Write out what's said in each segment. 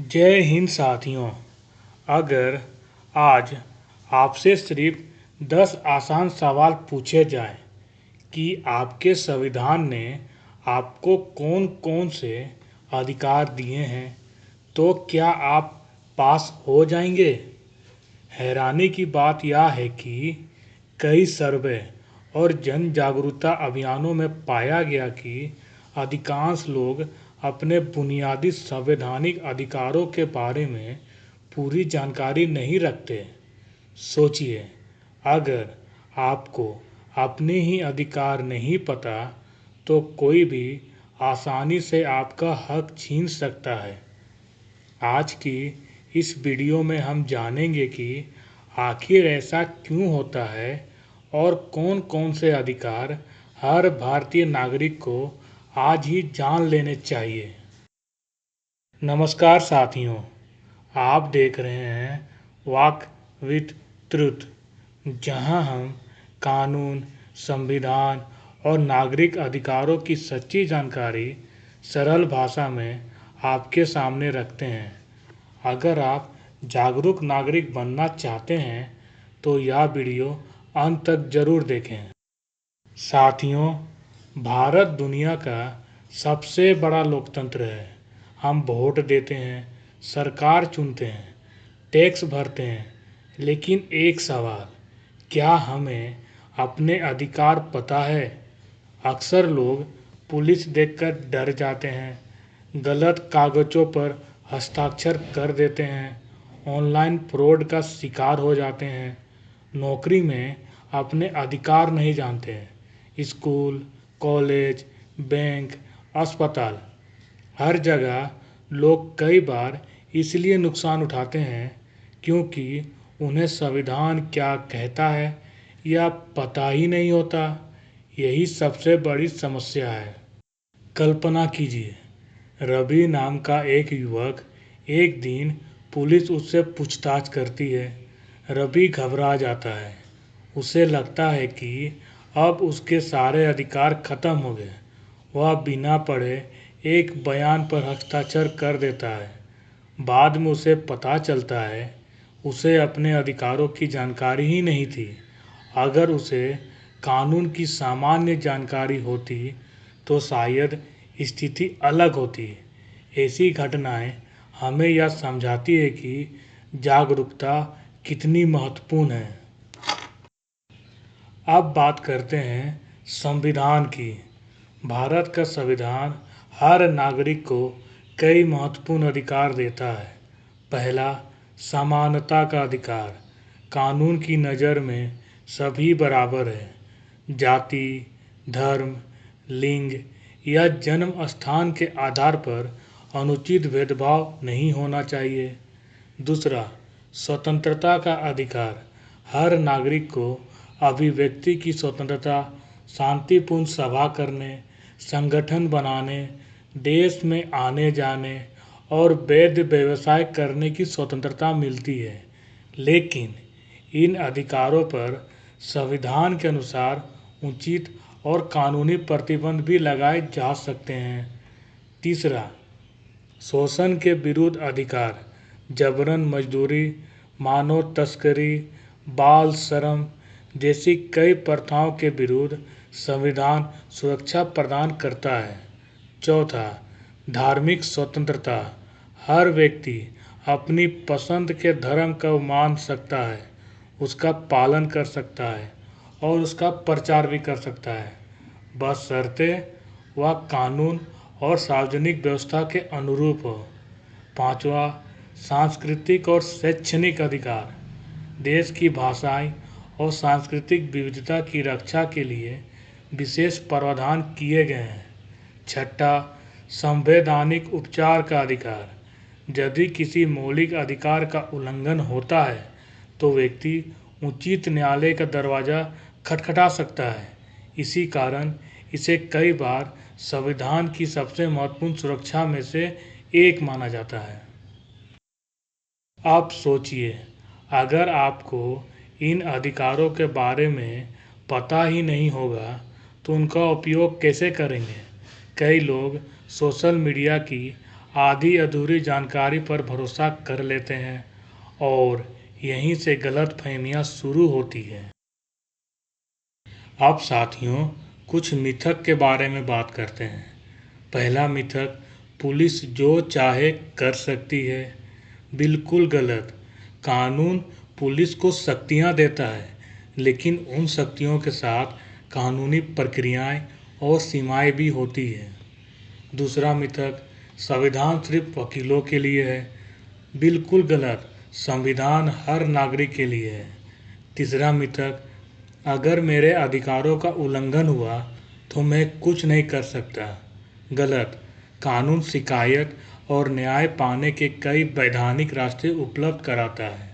जय हिंद साथियों। अगर आज आपसे सिर्फ 10 आसान सवाल पूछे जाएं कि आपके संविधान ने आपको कौन कौन से अधिकार दिए हैं तो क्या आप पास हो जाएंगे। हैरानी की बात यह है कि कई सर्वे और जन जागरूकता अभियानों में पाया गया कि अधिकांश लोग अपने बुनियादी संवैधानिक अधिकारों के बारे में पूरी जानकारी नहीं रखते। सोचिए, अगर आपको अपने ही अधिकार नहीं पता तो कोई भी आसानी से आपका हक छीन सकता है। आज की इस वीडियो में हम जानेंगे कि आखिर ऐसा क्यों होता है और कौन कौन से अधिकार हर भारतीय नागरिक को आज ही जान लेने चाहिए। नमस्कार साथियों, आप देख रहे हैं वॉक विथ ट्रुथ, जहां हम कानून, संविधान और नागरिक अधिकारों की सच्ची जानकारी सरल भाषा में आपके सामने रखते हैं। अगर आप जागरूक नागरिक बनना चाहते हैं तो यह वीडियो अंत तक जरूर देखें। साथियों, भारत दुनिया का सबसे बड़ा लोकतंत्र है। हम वोट देते हैं, सरकार चुनते हैं, टैक्स भरते हैं, लेकिन एक सवाल, क्या हमें अपने अधिकार पता है? अक्सर लोग पुलिस देखकर डर जाते हैं, गलत कागजों पर हस्ताक्षर कर देते हैं, ऑनलाइन फ्रॉड का शिकार हो जाते हैं, नौकरी में अपने अधिकार नहीं जानते हैं। स्कूल, कॉलेज, बैंक, अस्पताल, हर जगह लोग कई बार इसलिए नुकसान उठाते हैं क्योंकि उन्हें संविधान क्या कहता है या पता ही नहीं होता। यही सबसे बड़ी समस्या है। कल्पना कीजिए, रवि नाम का एक युवक, एक दिन पुलिस उससे पूछताछ करती है। रवि घबरा जाता है। उसे लगता है कि अब उसके सारे अधिकार खत्म हो गए। वह बिना पढ़े एक बयान पर हस्ताक्षर कर देता है। बाद में उसे पता चलता है उसे अपने अधिकारों की जानकारी ही नहीं थी। अगर उसे कानून की सामान्य जानकारी होती तो शायद स्थिति अलग होती। ऐसी घटनाएं हमें यह समझाती है कि जागरूकता कितनी महत्वपूर्ण है। अब बात करते हैं संविधान की। भारत का संविधान हर नागरिक को कई महत्वपूर्ण अधिकार देता है। पहला, समानता का अधिकार। कानून की नज़र में सभी बराबर हैं। जाति, धर्म, लिंग या जन्म स्थान के आधार पर अनुचित भेदभाव नहीं होना चाहिए। दूसरा, स्वतंत्रता का अधिकार। हर नागरिक को अभिव्यक्ति की स्वतंत्रता, शांतिपूर्ण सभा करने, संगठन बनाने, देश में आने जाने और वैध व्यवसाय करने की स्वतंत्रता मिलती है। लेकिन इन अधिकारों पर संविधान के अनुसार उचित और कानूनी प्रतिबंध भी लगाए जा सकते हैं। तीसरा, शोषण के विरुद्ध अधिकार। जबरन मजदूरी, मानव तस्करी, बाल श्रम जैसी कई प्रथाओं के विरुद्ध संविधान सुरक्षा प्रदान करता है। चौथा, धार्मिक स्वतंत्रता। हर व्यक्ति अपनी पसंद के धर्म को मान सकता है, उसका पालन कर सकता है और उसका प्रचार भी कर सकता है, बशर्ते वह कानून और सार्वजनिक व्यवस्था के अनुरूप हो। पांचवा, सांस्कृतिक और शैक्षणिक अधिकार। देश की भाषाएं और सांस्कृतिक विविधता की रक्षा के लिए विशेष प्रावधान किए गए हैं। छठा, संवैधानिक उपचार का अधिकार। यदि किसी मौलिक अधिकार का उल्लंघन होता है तो व्यक्ति उचित न्यायालय का दरवाजा खटखटा सकता है। इसी कारण इसे कई बार संविधान की सबसे महत्वपूर्ण सुरक्षा में से एक माना जाता है। अब सोचिए, अगर आपको इन अधिकारों के बारे में पता ही नहीं होगा तो उनका उपयोग कैसे करेंगे। कई लोग सोशल मीडिया की आधी अधूरी जानकारी पर भरोसा कर लेते हैं और यहीं से गलतफहमियां शुरू होती है। अब साथियों, कुछ मिथक के बारे में बात करते हैं। पहला मिथक, पुलिस जो चाहे कर सकती है। बिल्कुल गलत। कानून पुलिस को शक्तियां देता है, लेकिन उन शक्तियों के साथ कानूनी प्रक्रियाएं और सीमाएं भी होती हैं। दूसरा मिथक, संविधान सिर्फ वकीलों के लिए है। बिल्कुल गलत। संविधान हर नागरिक के लिए है। तीसरा मिथक, अगर मेरे अधिकारों का उल्लंघन हुआ तो मैं कुछ नहीं कर सकता। गलत। कानून शिकायत और न्याय पाने के कई वैधानिक रास्ते उपलब्ध कराता है।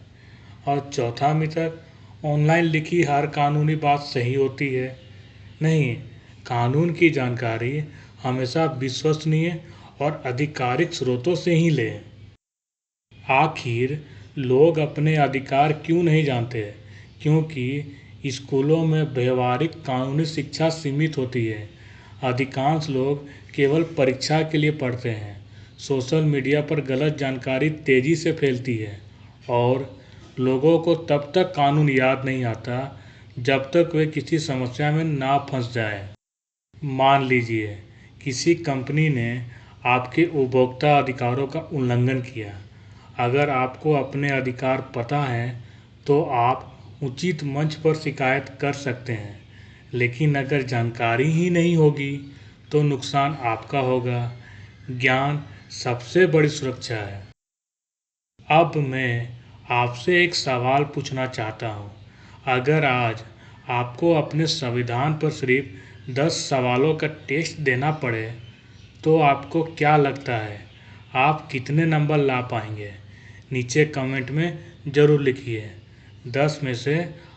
और चौथा मिथक, ऑनलाइन लिखी हर कानूनी बात सही होती है। नहीं, कानून की जानकारी हमेशा विश्वसनीय और आधिकारिक स्रोतों से ही लें। आखिर लोग अपने अधिकार क्यों नहीं जानते? क्योंकि स्कूलों में व्यवहारिक कानूनी शिक्षा सीमित होती है। अधिकांश लोग केवल परीक्षा के लिए पढ़ते हैं। सोशल मीडिया पर गलत जानकारी तेजी से फैलती है और लोगों को तब तक कानून याद नहीं आता जब तक वे किसी समस्या में ना फंस जाए। मान लीजिए किसी कंपनी ने आपके उपभोक्ता अधिकारों का उल्लंघन किया। अगर आपको अपने अधिकार पता है तो आप उचित मंच पर शिकायत कर सकते हैं, लेकिन अगर जानकारी ही नहीं होगी तो नुकसान आपका होगा। ज्ञान सबसे बड़ी सुरक्षा है। अब मैं आपसे एक सवाल पूछना चाहता हूँ। अगर आज आपको अपने संविधान पर सिर्फ 10 सवालों का टेस्ट देना पड़े तो आपको क्या लगता है, आप कितने नंबर ला पाएंगे? नीचे कमेंट में ज़रूर लिखिए। 10 में से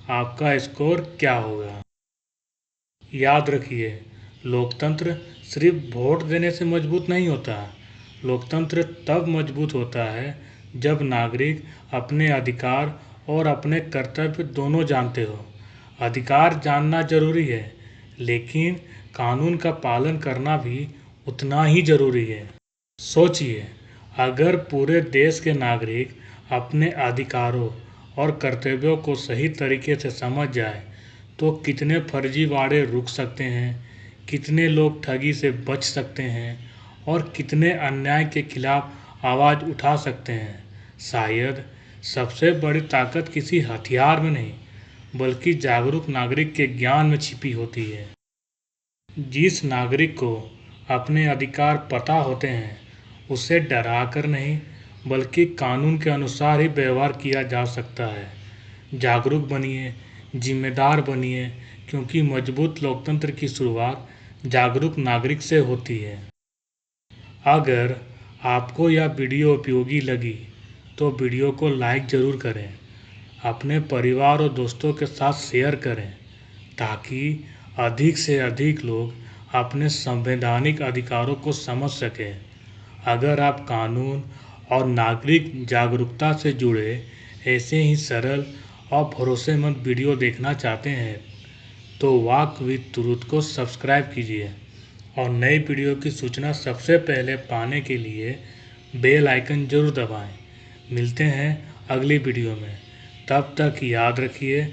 आपका स्कोर क्या होगा? याद रखिए, लोकतंत्र सिर्फ वोट देने से मजबूत नहीं होता। लोकतंत्र तब मजबूत होता है जब नागरिक अपने अधिकार और अपने कर्तव्य दोनों जानते हो। अधिकार जानना जरूरी है, लेकिन कानून का पालन करना भी उतना ही जरूरी है। सोचिए, अगर पूरे देश के नागरिक अपने अधिकारों और कर्तव्यों को सही तरीके से समझ जाए तो कितने फर्जीवाड़े रुक सकते हैं, कितने लोग ठगी से बच सकते हैं और कितने अन्याय के खिलाफ आवाज़ उठा सकते हैं। शायद सबसे बड़ी ताकत किसी हथियार में नहीं, बल्कि जागरूक नागरिक के ज्ञान में छिपी होती है। जिस नागरिक को अपने अधिकार पता होते हैं, उसे डरा कर नहीं, बल्कि कानून के अनुसार ही व्यवहार किया जा सकता है। जागरूक बनिए, जिम्मेदार बनिए, क्योंकि मजबूत लोकतंत्र की शुरुआत जागरूक नागरिक से होती है। अगर आपको यह वीडियो उपयोगी लगी तो वीडियो को लाइक ज़रूर करें, अपने परिवार और दोस्तों के साथ शेयर करें ताकि अधिक से अधिक लोग अपने संवैधानिक अधिकारों को समझ सकें। अगर आप कानून और नागरिक जागरूकता से जुड़े ऐसे ही सरल और भरोसेमंद वीडियो देखना चाहते हैं तो वॉक विद ट्रुथ को सब्सक्राइब कीजिए और नई वीडियो की सूचना सबसे पहले पाने के लिए बेल आइकन जरूर दबाएं। मिलते हैं अगली वीडियो में। तब तक याद रखिए,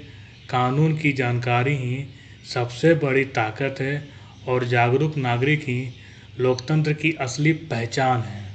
कानून की जानकारी ही सबसे बड़ी ताकत है और जागरूक नागरिक ही लोकतंत्र की असली पहचान है।